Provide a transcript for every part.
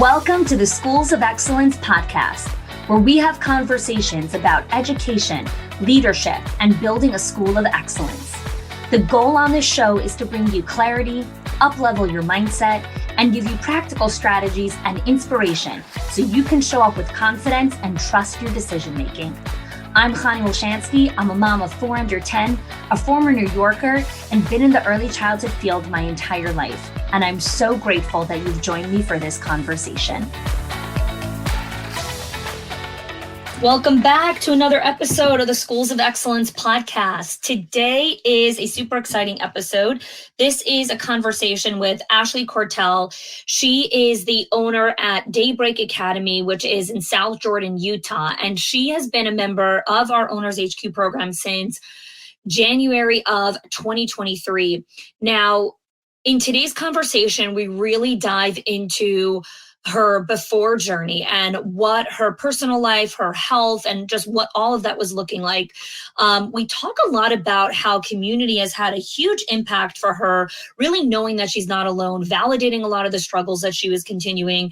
Welcome to the Schools of Excellence podcast, where we have conversations about education, leadership, and building a school of excellence. The goal on this show is to bring you clarity, up-level your mindset, and give you practical strategies and inspiration so you can show up with confidence and trust your decision-making. I'm Chani Olshansky. I'm a mom of 4 under 10, a former New Yorker, and been in the early childhood field my entire life. And I'm so grateful that you've joined me for this conversation. Welcome back to another episode of the Schools of Excellence podcast. Today is a super exciting episode. This is a conversation with Ashley Corthell. She is the owner at Daybreak Academy, which is in South Jordan, Utah. And she has been a member of our Owners HQ program since January of 2023. Now, in today's conversation, we really dive into her before journey and what her personal life, her health, and just what all of that was looking like. We talk a lot about how community has had a huge impact for her, really knowing that she's not alone, validating a lot of the struggles that she was continuing,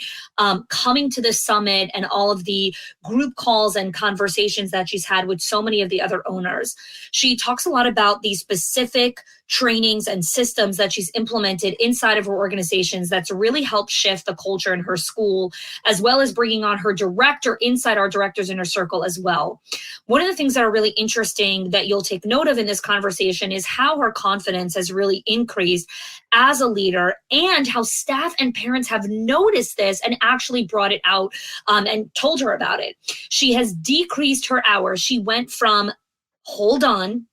coming to the summit and all of the group calls and conversations that she's had with so many of the other owners. She talks a lot about the specific trainings and systems that she's implemented inside of her organizations that's really helped shift the culture in her school, as well as bringing on her director inside our directors inner circle as well. One of the things that are really interesting that you'll take note of in this conversation is how her confidence has really increased as a leader and how staff and parents have noticed this and actually brought it out and told her about it. She has decreased her hours. She went from, hold on,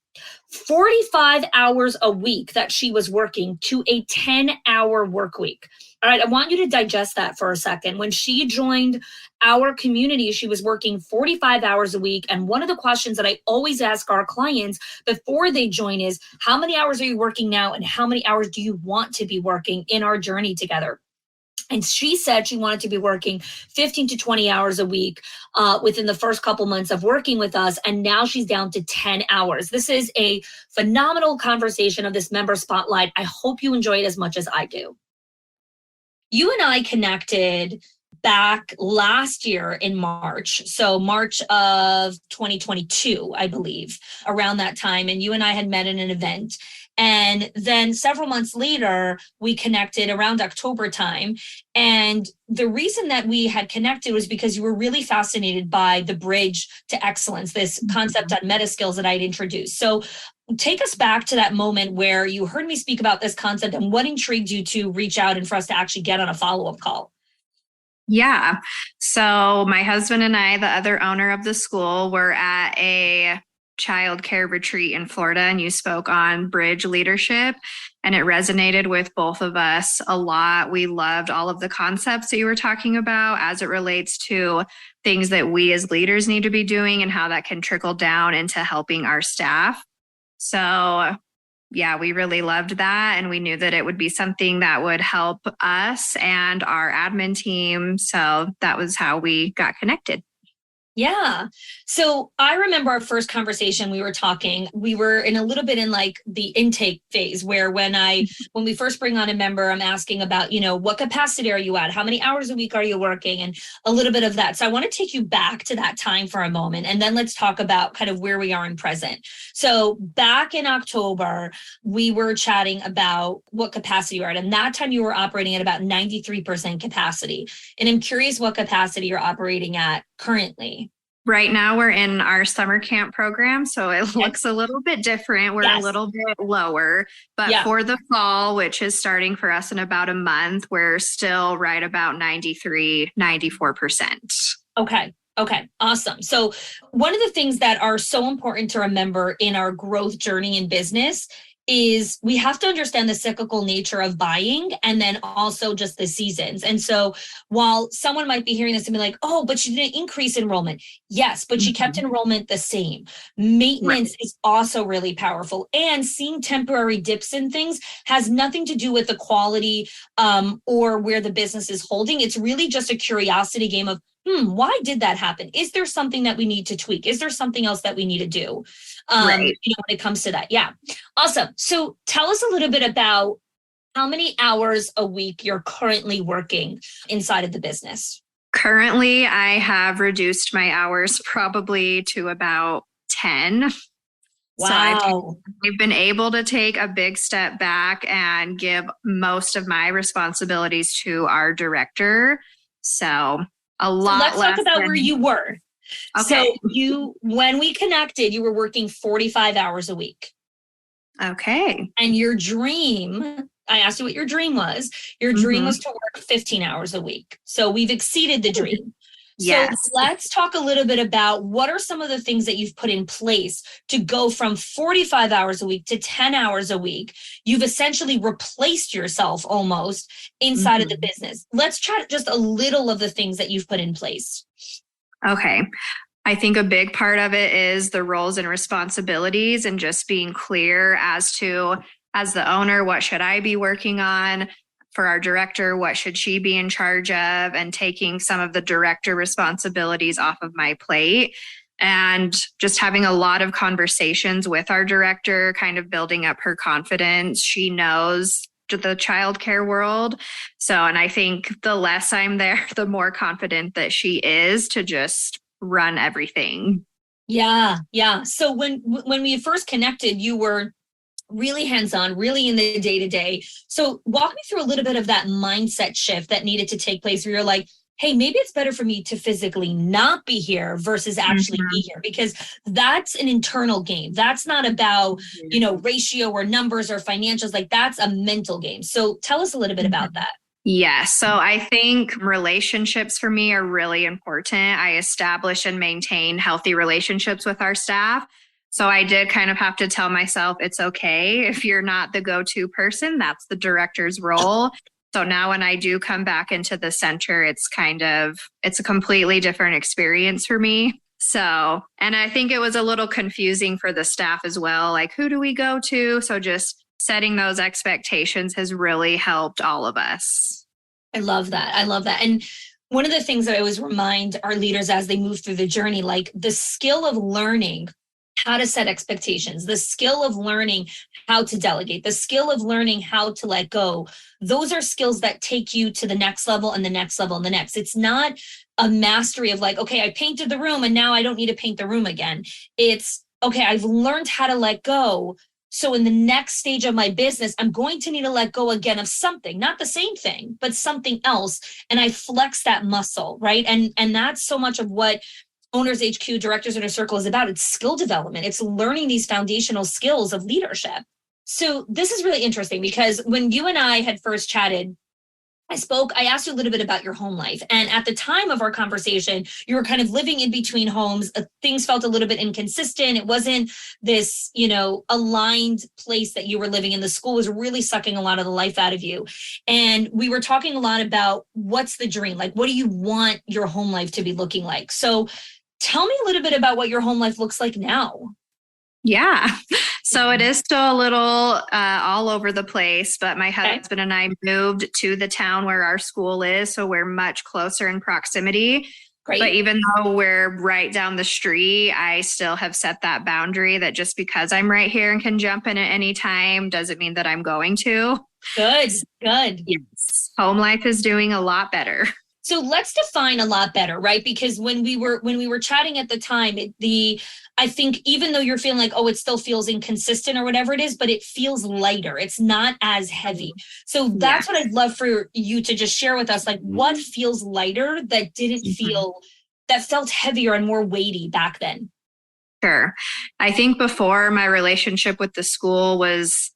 45 hours a week that she was working to a 10-hour work week. All right, I want you to digest that for a second. When she joined our community, she was working 45 hours a week. And one of the questions that I always ask our clients before they join is, how many hours are you working now? And how many hours do you want to be working in our journey together? And she said she wanted to be working 15 to 20 hours a week within the first couple months of working with us. And now she's down to 10 hours. This is a phenomenal conversation of this member spotlight. I hope you enjoy it as much as I do. You and I connected back last year in March. So March of 2022, I believe, around that time. And you and I had met in an event. And then several months later, we connected around October time. And the reason that we had connected was because you were really fascinated by the bridge to excellence, this concept on meta skills that I'd introduced. So take us back to that moment where you heard me speak about this concept and what intrigued you to reach out and for us to actually get on a follow-up call. Yeah. So my husband and I, the other owner of the school, were at a child care retreat in Florida, and you spoke on bridge leadership, and it resonated with both of us a lot. We loved all of the concepts that you were talking about as it relates to things that we as leaders need to be doing and how that can trickle down into helping our staff. So yeah, we really loved that. And we knew that it would be something that would help us and our admin team. So that was how we got connected. Yeah. So I remember our first conversation, we were talking, we were in a little bit in like the intake phase where when we first bring on a member, I'm asking about, what capacity are you at? How many hours a week are you working? And a little bit of that. So I want to take you back to that time for a moment. And then let's talk about kind of where we are in present. So back in October, we were chatting about what capacity you're at. And that time you were operating at about 93% capacity. And I'm curious what capacity you're operating at currently. Right now we're in our summer camp program, so it looks a little bit different. We're a little bit lower, but for the fall, which is starting for us in about a month, we're still right about 94%. Okay. Awesome. So one of the things that are so important to remember in our growth journey in business is we have to understand the cyclical nature of buying and then also just the seasons. And so while someone might be hearing this and be like, oh, but she didn't increase enrollment. Yes, but she kept enrollment the same. Maintenance is also really powerful. And seeing temporary dips in things has nothing to do with the quality or where the business is holding. It's really just a curiosity game of, why did that happen? Is there something that we need to tweak? Is there something else that we need to do? When it comes to that. Yeah. Awesome. So tell us a little bit about how many hours a week you're currently working inside of the business? Currently, I have reduced my hours probably to about 10. So Wow. I've been able to take a big step back and give most of my responsibilities to our director. So a So lot let's talk less about where than, you were. okay. So when we connected, you were working 45 hours a week. Okay. And your dream, I asked you what your dream was. Your dream was to work 15 hours a week. So we've exceeded the dream. So Yes. let's talk a little bit about what are some of the things that you've put in place to go from 45 hours a week to 10 hours a week. You've essentially replaced yourself almost inside of the business. Let's chat just a little of the things that you've put in place. Okay. I think a big part of it is the roles and responsibilities and just being clear as to, as the owner, what should I be working on? For our director, what should she be in charge of? And taking some of the director responsibilities off of my plate. And just having a lot of conversations with our director, kind of building up her confidence. She knows the childcare world. So, and I think the less I'm there, the more confident that she is to just run everything. Yeah. So when we first connected, you were really hands-on, really in the day-to-day. So walk me through a little bit of that mindset shift that needed to take place where you're like, hey, maybe it's better for me to physically not be here versus actually be here, because that's an internal game. That's not about, ratio or numbers or financials. Like that's a mental game. So tell us a little bit about that. Yeah. So I think relationships for me are really important. I establish and maintain healthy relationships with our staff. So I did kind of have to tell myself, it's okay if you're not the go-to person, that's the director's role. So now when I do come back into the center, it's a completely different experience for me. So, and I think it was a little confusing for the staff as well. Like, who do we go to? So just setting those expectations has really helped all of us. I love that. And one of the things that I always remind our leaders as they move through the journey, like the skill of learning how to set expectations, the skill of learning how to delegate, the skill of learning how to let go. Those are skills that take you to the next level and the next level and the next. It's not a mastery of like, okay, I painted the room and now I don't need to paint the room again. It's, okay, I've learned how to let go. So in the next stage of my business, I'm going to need to let go again of something, not the same thing, but something else. And I flex that muscle, right? And that's so much of what Owners HQ, Directors Inner Circle is about. It's skill development. It's learning these foundational skills of leadership. So this is really interesting because when you and I had first chatted, I asked you a little bit about your home life. And at the time of our conversation, you were kind of living in between homes. Things felt a little bit inconsistent. It wasn't this, aligned place that you were living in. The school was really sucking a lot of the life out of you. And we were talking a lot about what's the dream? Like, what do you want your home life to be looking like? So tell me a little bit about what your home life looks like now. Yeah. So it is still a little all over the place, but my husband and I moved to the town where our school is. So we're much closer in proximity. Great. But even though we're right down the street, I still have set that boundary that just because I'm right here and can jump in at any time doesn't mean that I'm going to. Good. Yes. Home life is doing a lot better. So let's define a lot better, right? Because when we were chatting at the time, I think even though you're feeling like, oh, it still feels inconsistent or whatever it is, but it feels lighter. It's not as heavy. So that's what I'd love for you to just share with us. Like what feels lighter that that felt heavier and more weighty back then? Sure. I think before my relationship with the school was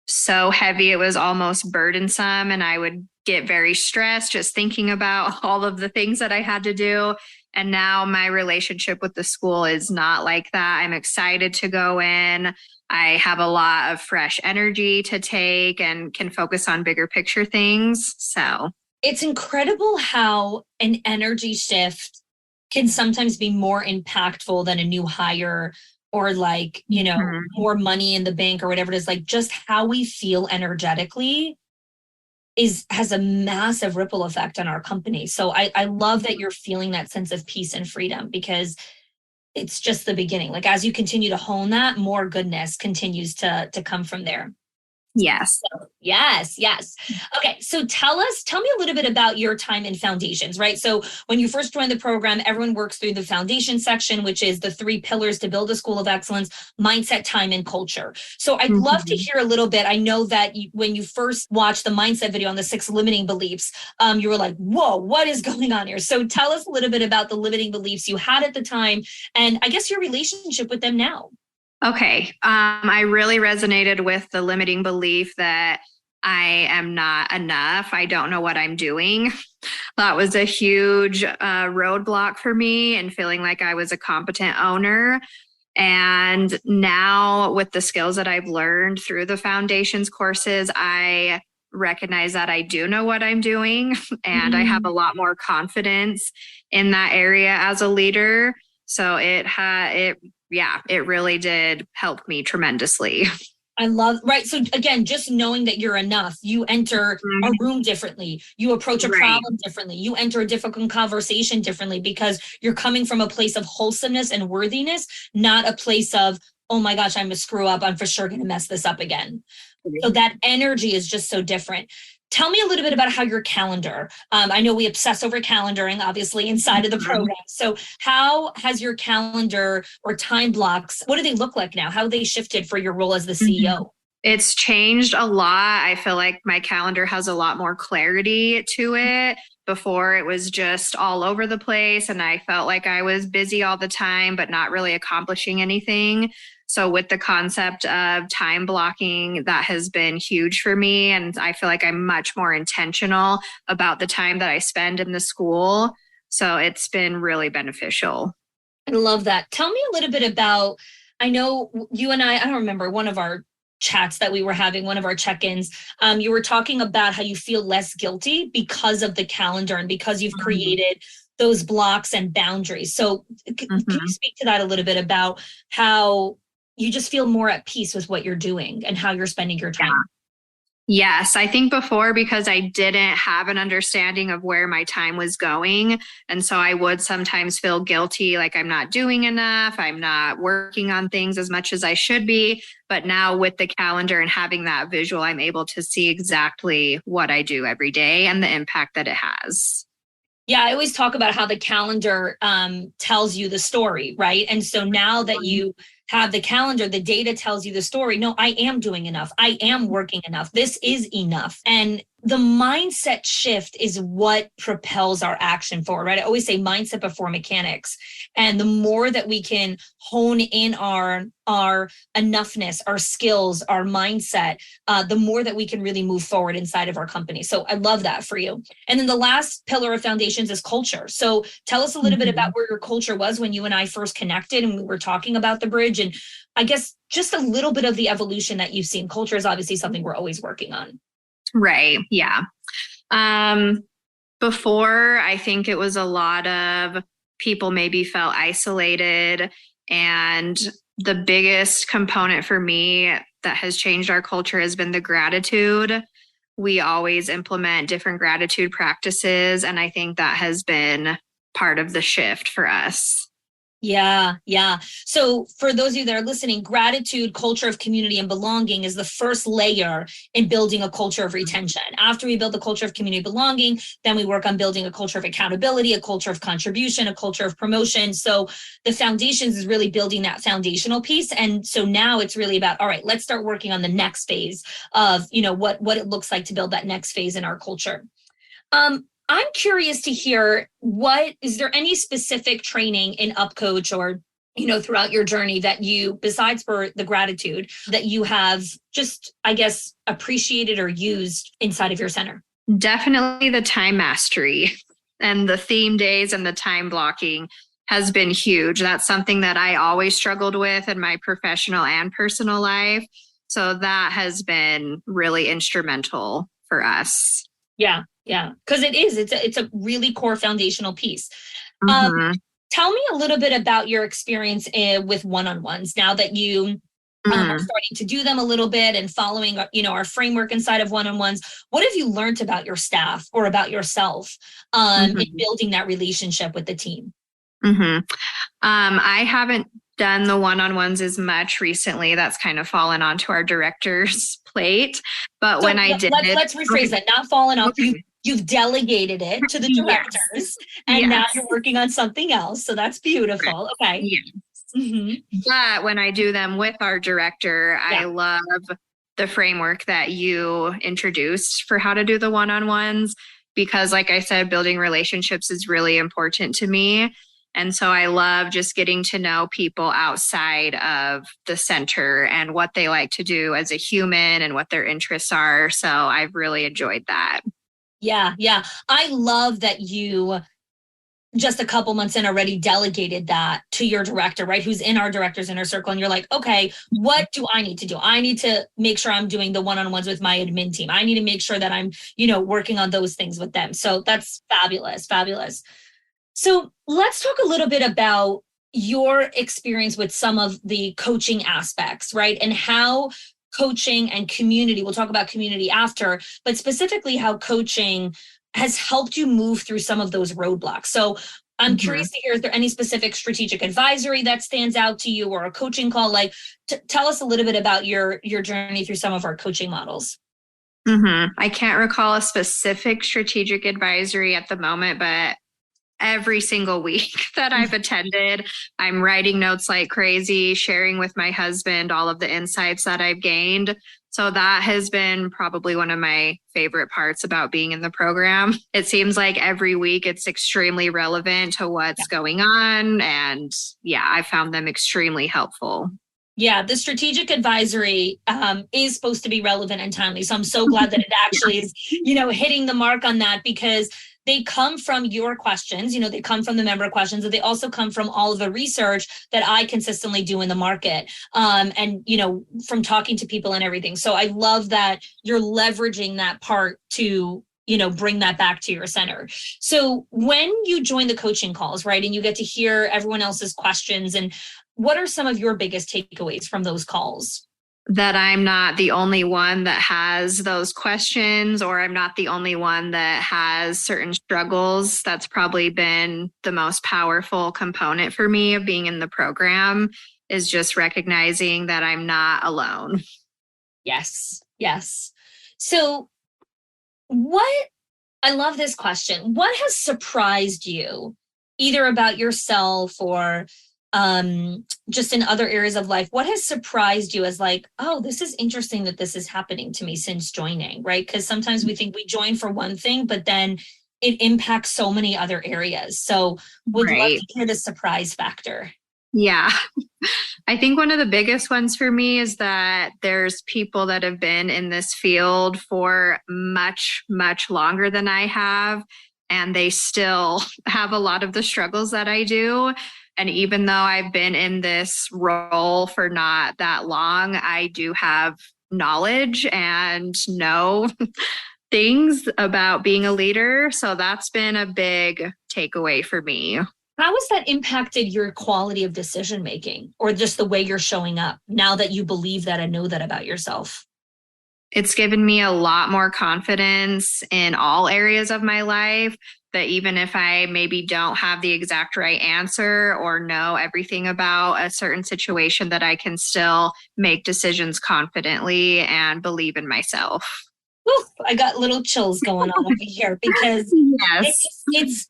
so heavy, it was almost burdensome. And I would get very stressed just thinking about all of the things that I had to do. And now my relationship with the school is not like that. I'm excited to go in. I have a lot of fresh energy to take and can focus on bigger picture things. So it's incredible how an energy shift can sometimes be more impactful than a new hire or like, more money in the bank or whatever it is. Like just how we feel energetically has a massive ripple effect on our company. So I love that you're feeling that sense of peace and freedom because it's just the beginning. Like as you continue to hone that, more goodness continues to come from there. Yes. Yes, yes. Okay, so tell me a little bit about your time in foundations, right? So when you first joined the program, everyone works through the foundation section, which is the 3 pillars to build a school of excellence: mindset, time, and culture. So I'd love to hear a little bit. I know that when you first watched the mindset video on the 6 limiting beliefs, you were like, whoa, what is going on here? So tell us a little bit about the limiting beliefs you had at the time, and I guess your relationship with them now. Okay. I really resonated with the limiting belief that I am not enough. I don't know what I'm doing. That was a huge roadblock for me, and feeling like I was a competent owner. And now, with the skills that I've learned through the foundations courses, I recognize that I do know what I'm doing, and I have a lot more confidence in that area as a leader. So it really did help me tremendously. I love, right. So again, just knowing that you're enough, you enter a room differently, you approach a problem differently, you enter a difficult conversation differently, because you're coming from a place of wholesomeness and worthiness, not a place of, oh my gosh, I'm a screw up, I'm for sure going to mess this up again. So that energy is just so different. Tell me a little bit about how your calendar, I know we obsess over calendaring, obviously, inside of the program. So how has your calendar or time blocks, what do they look like now? How have they shifted for your role as the CEO? It's changed a lot. I feel like my calendar has a lot more clarity to it. Before, it was just all over the place, and I felt like I was busy all the time, but not really accomplishing anything. So with the concept of time blocking, that has been huge for me. And I feel like I'm much more intentional about the time that I spend in the school. So it's been really beneficial. I love that. Tell me a little bit about, I know you and I don't remember, one of our chats that we were having, one of our check-ins, you were talking about how you feel less guilty because of the calendar and because you've created those blocks and boundaries. So can you speak to that a little bit about how you just feel more at peace with what you're doing and how you're spending your time? Yes, I think before, because I didn't have an understanding of where my time was going. And so I would sometimes feel guilty, like I'm not doing enough, I'm not working on things as much as I should be. But now with the calendar and having that visual, I'm able to see exactly what I do every day and the impact that it has. Yeah, I always talk about how the calendar tells you the story, right? And so now that you have the calendar, the data tells you the story. No, I am doing enough. I am working enough. This is enough. And the mindset shift is what propels our action forward, right? I always say mindset before mechanics. And the more that we can hone in our enoughness, our skills, our mindset, the more that we can really move forward inside of our company. So I love that for you. And then the last pillar of foundations is culture. So tell us a little bit about where your culture was when you and I first connected and we were talking about the bridge. And I guess just a little bit of the evolution that you've seen. Culture is obviously something we're always working on. Right. Yeah. Before, I think it was a lot of people maybe felt isolated. And the biggest component for me that has changed our culture has been the gratitude. We always implement different gratitude practices. And I think that has been part of the shift for us. Yeah, yeah. So for those of you that are listening, gratitude, culture of community and belonging is the first layer in building a culture of retention. After we build the culture of community belonging, then we work on building a culture of accountability, a culture of contribution, a culture of promotion. So the foundations is really building that foundational piece. And so now it's really about, all right, let's start working on the next phase of, what it looks like to build that next phase in our culture. I'm curious to hear, is there any specific training in UpCoach or, throughout your journey that you, besides for the gratitude, that you have just, I guess, appreciated or used inside of your center? Definitely the time mastery and the theme days and the time blocking has been huge. That's something that I always struggled with in my professional and personal life. So that has been really instrumental for us. Yeah. Yeah, because it's a really core foundational piece. Tell me a little bit about your experience with one-on-ones now that you are starting to do them a little bit and following, our framework inside of one-on-ones. What have you learned about your staff or about yourself in building that relationship with the team? I haven't done the one-on-ones as much recently. That's kind of fallen onto our director's plate. But So when I did let's rephrase that. Not fallen off. Okay. You've delegated it to the directors, and now you're working on something else. So that's beautiful. Okay. Yes. But when I do them with our director, I love the framework that you introduced for how to do the one-on-ones, because like I said, building relationships is really important to me. And so I love just getting to know people outside of the center and what they like to do as a human and what their interests are. So I've really enjoyed that. Yeah. I love that you just a couple months in already delegated that to your director, right? Who's in our director's inner circle. And you're like, okay, what do I need to do? I need to make sure I'm doing the one-on-ones with my admin team. I need to make sure that I'm, working on those things with them. So that's fabulous. So let's talk a little bit about your experience with some of the coaching aspects, right? And how coaching and community, we'll talk about community after, but specifically how coaching has helped you move through some of those roadblocks. So I'm curious to hear, is there any specific strategic advisory that stands out to you, or a coaching call? Like, tell us a little bit about your journey through some of our coaching models. I can't recall a specific strategic advisory at the moment, but every single week that I've attended, I'm writing notes like crazy, sharing with my husband all of the insights that I've gained. So that has been probably one of my favorite parts about being in the program. It seems like every week it's extremely relevant to what's going on. And I found them extremely helpful. Yeah, the strategic advisory is supposed to be relevant and timely. So I'm so glad that it actually is, hitting the mark on that, because they come from your questions, they come from the member questions, and they also come from all of the research that I consistently do in the market, and, from talking to people and everything. So I love that you're leveraging that part to, bring that back to your center. So when you join the coaching calls, right, and you get to hear everyone else's questions, and what are some of your biggest takeaways from those calls? That I'm not the only one that has those questions, or I'm not the only one that has certain struggles. That's probably been the most powerful component for me of being in the program, is just recognizing that I'm not alone. Yes. So I love this question. What has surprised you, either about yourself or just in other areas of life? What has surprised you as like, oh, this is interesting that this is happening to me since joining, right? Because sometimes we think we join for one thing, but then it impacts so many other areas. So would love to hear the surprise factor. Yeah. I think one of the biggest ones for me is that there's people that have been in this field for much, much longer than I have, and they still have a lot of the struggles that I do. And even though I've been in this role for not that long, I do have knowledge and know things about being a leader. So that's been a big takeaway for me. How has that impacted your quality of decision making, or just the way you're showing up now that you believe that and know that about yourself? It's given me a lot more confidence in all areas of my life, that even if I maybe don't have the exact right answer or know everything about a certain situation, that I can still make decisions confidently and believe in myself. Oof, I got little chills going on over here, because it's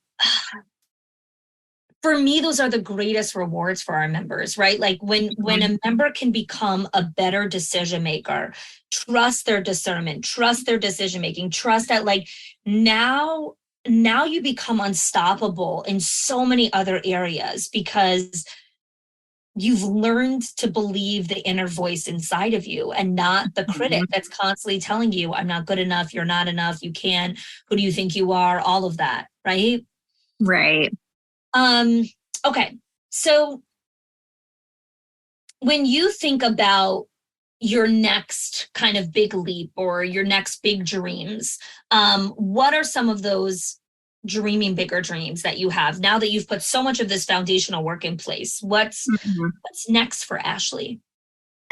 for me, those are the greatest rewards for our members, right? Like when a member can become a better decision maker, trust their discernment, trust their decision making, trust that like now you become unstoppable in so many other areas, because you've learned to believe the inner voice inside of you and not the critic that's constantly telling you, I'm not good enough, you're not enough, you can't, who do you think you are, all of that, right? Right. Okay. So when you think about your next kind of big leap or your next big dreams, what are some of those dreaming bigger dreams that you have now that you've put so much of this foundational work in place? What's next for Ashley?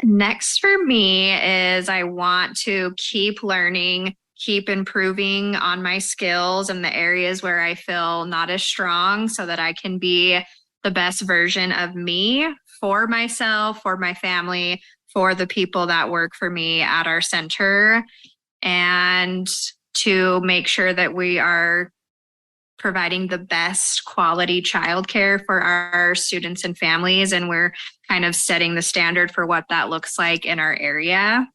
Next for me is I want to keep learning, keep improving on my skills and the areas where I feel not as strong, so that I can be the best version of me for myself, for my family, for the people that work for me at our center, and to make sure that we are providing the best quality childcare for our students and families. And we're kind of setting the standard for what that looks like in our area.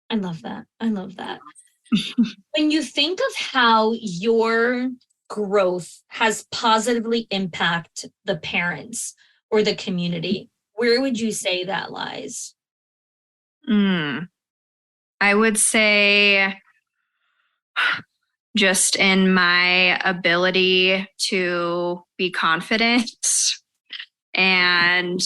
I love that. I love that. When you think of how your growth has positively impacted the parents or the community, where would you say that lies? I would say just in my ability to be confident. And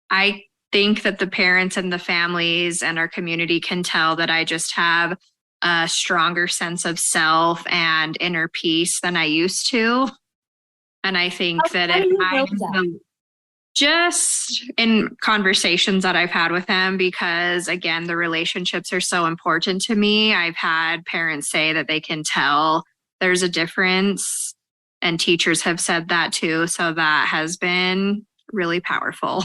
I think that the parents and the families and our community can tell that I just have a stronger sense of self and inner peace than I used to. And I think just in conversations that I've had with them, because again, the relationships are so important to me. I've had parents say that they can tell there's a difference, and teachers have said that too. So that has been really powerful.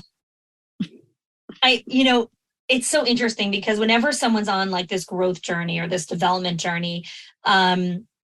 It's so interesting because whenever someone's on like this growth journey or this development journey,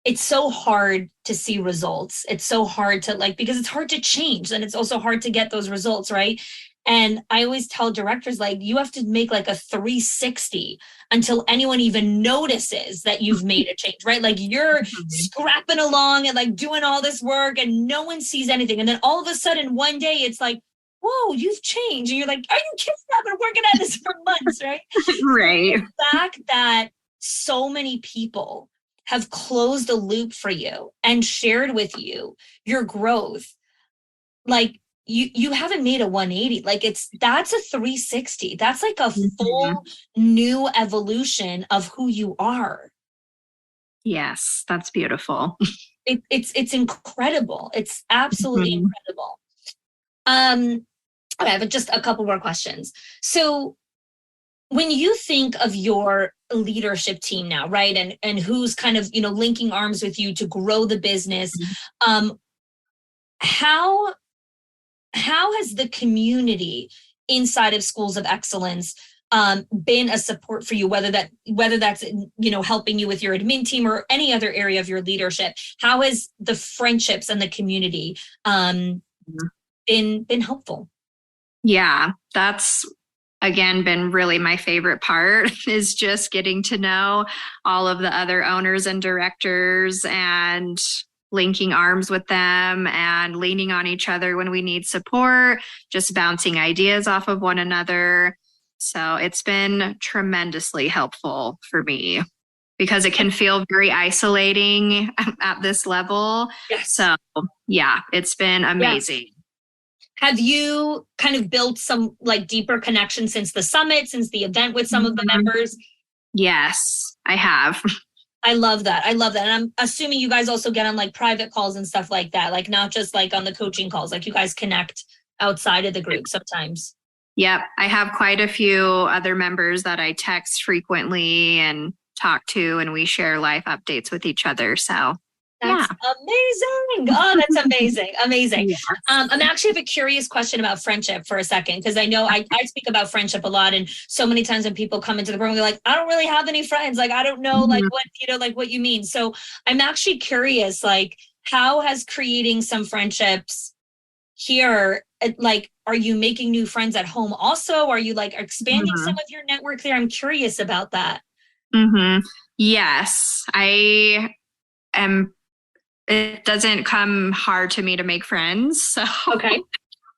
it's so hard to see results. It's so hard to because it's hard to change, and it's also hard to get those results, right? And I always tell directors, you have to make a 360 until anyone even notices that you've made a change, right? You're scrapping along and doing all this work and no one sees anything. And then all of a sudden one day it's whoa, you've changed. And you're like, are you kidding? I've been working at this for months, right? Right. The fact that so many people have closed a loop for you and shared with you your growth, you haven't made a 180. That's a 360. That's a full new evolution of who you are. Yes, that's beautiful. It's incredible. It's absolutely incredible. Okay, I have just a couple more questions. So when you think of your leadership team now, right, and who's kind of, linking arms with you to grow the business, how has the community inside of Schools of Excellence been a support for you, whether that's helping you with your admin team or any other area of your leadership? How has the friendships and the community been helpful? Yeah, that's again been really my favorite part, is just getting to know all of the other owners and directors and linking arms with them and leaning on each other when we need support, just bouncing ideas off of one another. So it's been tremendously helpful for me, because it can feel very isolating at this level. Yes. So yeah, it's been amazing. Yeah. Have you kind of built some deeper connection since the summit, since the event with some of the members? Yes, I have. I love that. And I'm assuming you guys also get on private calls and stuff like that, not just on the coaching calls, you guys connect outside of the group sometimes. Yep. I have quite a few other members that I text frequently and talk to, and we share life updates with each other. So that's amazing. Oh, that's amazing. Amazing. Yes. I'm actually have a curious question about friendship for a second, because I know I speak about friendship a lot. And so many times when people come into the room, they're like, I don't really have any friends. I don't know what you mean. So I'm actually curious, how has creating some friendships here, are you making new friends at home also? Are you expanding some of your network there? I'm curious about that. Yes, I am. It doesn't come hard to me to make friends. So,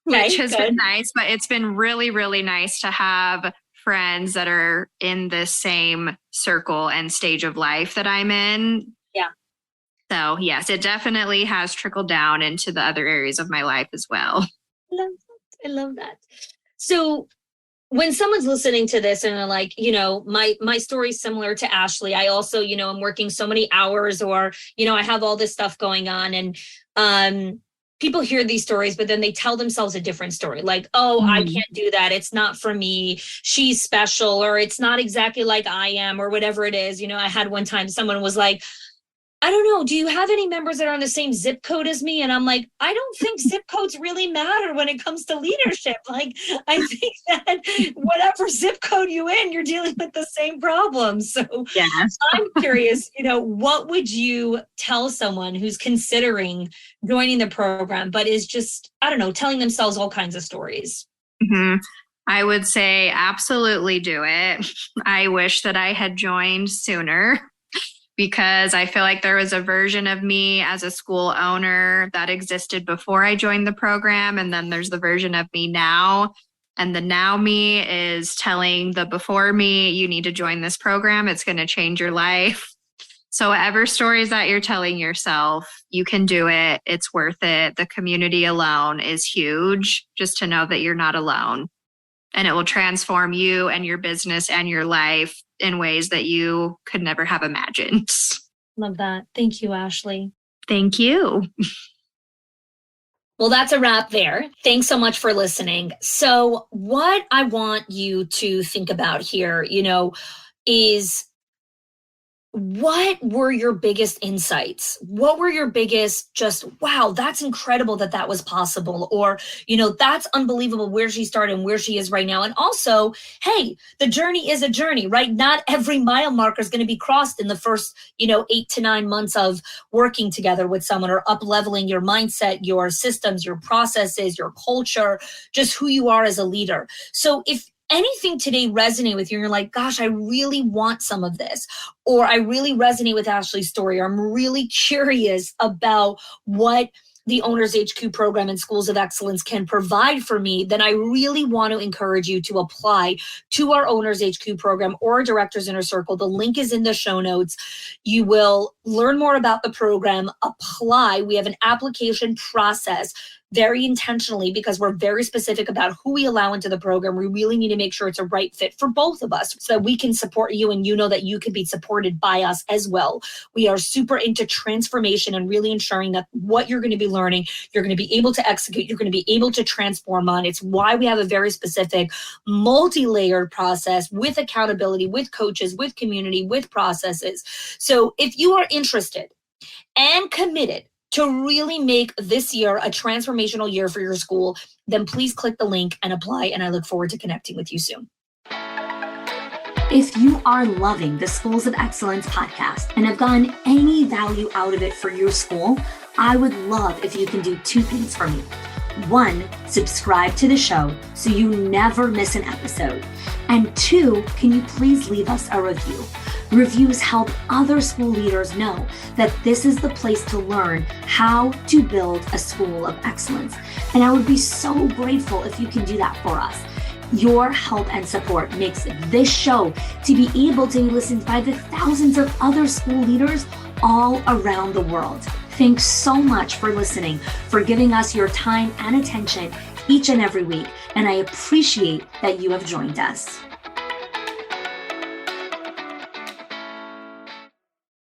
which has been nice, but it's been really, really nice to have friends that are in the same circle and stage of life that I'm in. Yeah. So yes, it definitely has trickled down into the other areas of my life as well. I love that. So when someone's listening to this and they're like, my story's similar to Ashley. I also, I'm working so many hours, or, I have all this stuff going on. And people hear these stories, but then they tell themselves a different story. I can't do that. It's not for me. She's special, or it's not exactly like I am, or whatever it is. I had one time someone was like, I don't know, do you have any members that are on the same zip code as me? And I'm like, I don't think zip codes really matter when it comes to leadership. Like, I think that whatever zip code you're dealing with the same problems. So Yes. I'm curious, what would you tell someone who's considering joining the program, but is just, I don't know, telling themselves all kinds of stories? Mm-hmm. I would say absolutely do it. I wish that I had joined sooner, because I feel like there was a version of me as a school owner that existed before I joined the program. And then there's the version of me now. And the now me is telling the before me, you need to join this program. It's going to change your life. So whatever stories that you're telling yourself, you can do it. It's worth it. The community alone is huge, just to know that you're not alone. And it will transform you and your business and your life in ways that you could never have imagined. Love that. Thank you, Ashley. Thank you. Well, that's a wrap there. Thanks so much for listening. So what I want you to think about here, is what were your biggest insights? What were your biggest wow, that's incredible that was possible. Or, that's unbelievable where she started and where she is right now. And also, hey, the journey is a journey, right? Not every mile marker is going to be crossed in the first, 8 to 9 months of working together with someone, or up leveling your mindset, your systems, your processes, your culture, just who you are as a leader. So if anything today resonate with you and you're like, gosh, I really want some of this, or I really resonate with Ashley's story, or I'm really curious about what the Owners HQ program and Schools of Excellence can provide for me, then I really want to encourage you to apply to our Owners HQ program or Directors Inner Circle. The link is in the show notes. You will learn more about the program, apply. We have an application process very intentionally, because we're very specific about who we allow into the program. We really need to make sure it's a right fit for both of us so that we can support you and that you can be supported by us as well. We are super into transformation and really ensuring that what you're going to be learning, you're going to be able to execute, you're going to be able to transform on. It's why we have a very specific multi-layered process with accountability, with coaches, with community, with processes. So if you are interested and committed to really make this year a transformational year for your school, then please click the link and apply. And I look forward to connecting with you soon. If you are loving the Schools of Excellence podcast and have gotten any value out of it for your school, I would love if you can do 2 things for me. 1, subscribe to the show so you never miss an episode. And 2, can you please leave us a review? Reviews help other school leaders know that this is the place to learn how to build a school of excellence. And I would be so grateful if you can do that for us. Your help and support makes this show to be able to be listened by the thousands of other school leaders all around the world. Thanks so much for listening, for giving us your time and attention each and every week. And I appreciate that you have joined us.